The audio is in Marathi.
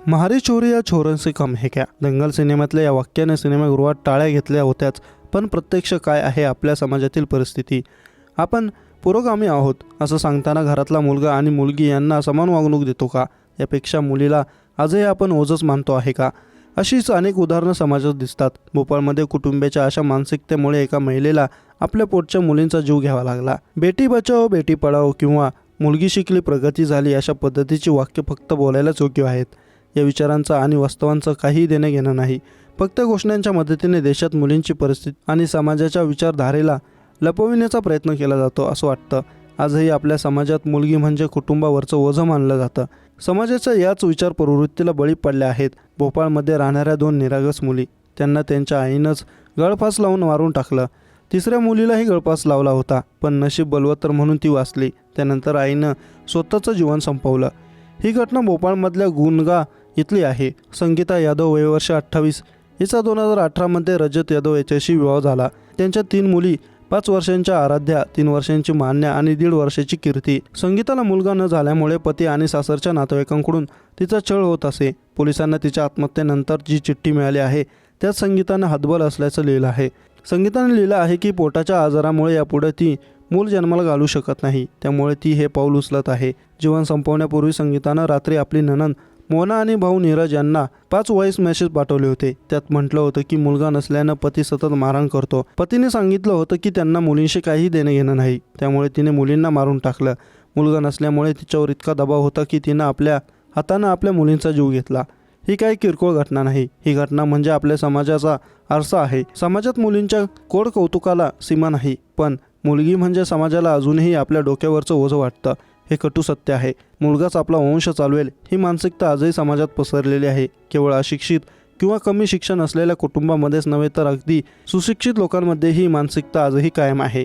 म्हारी चोरी या छोरन से कम है क्या? दंगल सिनेमातल्या या वाक्याने सिनेमागृहात टाळ्या घेतल्या होत्याच, पण प्रत्यक्ष काय आहे आपल्या समाजातील परिस्थिती? आपण पुरोगामी आहोत असं सांगताना घरातला मुलगा आणि मुलगी यांना समान वागणूक देतो का? यापेक्षा मुलीला आजही आपण ओझंच मानतो आहे का? अशीच अनेक उदाहरणं समाजात दिसतात. भोपाळमध्ये कुटुंबाच्या अशा मानसिकतेमुळे एका महिलेला आपल्या पोटच्या मुलींचा जीव घ्यावा लागला. बेटी बचाओ बेटी पढाओ किंवा मुलगी शिकली प्रगती झाली अशा पद्धतीची वाक्य फक्त बोलायलाच योग्य आहेत. या विचारांचं आणि वास्तवांचं काही देणं घेणं नाही. फक्त घोषणांच्या मदतीने देशात मुलींची परिस्थिती आणि समाजाच्या विचारधारेला लपविण्याचा प्रयत्न केला जातो असं वाटतं. आजही आपल्या समाजात मुलगी म्हणजे कुटुंबावरचं ओझं मानलं जातं. समाजाच्या याच विचार प्रवृत्तीला बळी पडल्या आहेत. भोपाळमध्ये राहणाऱ्या 2 निरागस मुली, त्यांना त्यांच्या आईनंच गळफास लावून मारून टाकलं. तिसऱ्या मुलीलाही गळफास लावला होता, पण नशीब बलवत्तर म्हणून ती वाचली. त्यानंतर आईनं स्वतःचं जीवन संपवलं. ही घटना भोपाळमधल्या गुणगा इथली आहे. संगीता यादव वय वर्ष 28. हिचा 2018मध्ये रजत यादव याच्याशी विवाह झाला. त्यांच्या 3 मुली, 5 वर्षांच्या आराध्या, 3 वर्षांची मान्या आणि 1.5 वर्षाची कीर्ती. संगीताला मुलगा न झाल्यामुळे पती आणि सासरच्या नातेवाईकांकडून तिचा छळ होत असे. पोलिसांना तिच्या आत्महत्येनंतर जी चिठ्ठी मिळाली आहे त्यात संगीतानं हतबल असल्याचं लिहिलं आहे. संगीताने लिहिलं आहे की पोटाच्या आजारामुळे यापुढे ती मूल जन्माला घालू शकत नाही, त्यामुळे ती हे पाऊल उचलत आहे. जीवन संपवण्यापूर्वी संगीतानं रात्री आपली नणंद मोना आणि भाऊ नीरज यांना 5 व्हॉइस मेसेज पाठवले होते. त्यात म्हटलं होतं की मुलगा नसल्यानं पती सतत मारहाण करतो. पतीने सांगितलं होतं की त्यांना मुलींशी काही देणं घेणं नाही, त्यामुळे तिने मुलींना मारून टाकलं. मुलगा नसल्यामुळे तिच्यावर इतका दबाव होता की तिनं आपल्या हातानं आपल्या मुलींचा जीव घेतला. ही काही किरकोळ घटना नाही. ही घटना म्हणजे आपल्या समाजाचा आरसा आहे. समाजात मुलींच्या कोड कौतुकाला सीमा नाही, पण मुलगी म्हणजे समाजाला अजूनही आपल्या डोक्यावरचं ओझं वाटतं. हे कटू सत्य आहे. मुलगाच आपला वंश चालवेल ही मानसिकता आजही समाजात पसरलेली आहे. केवळ अशिक्षित किंवा कमी शिक्षण असलेल्या कुटुंबामध्येच नव्हे तर अगदी सुशिक्षित लोकांमध्ये ही मानसिकता आजही कायम आहे.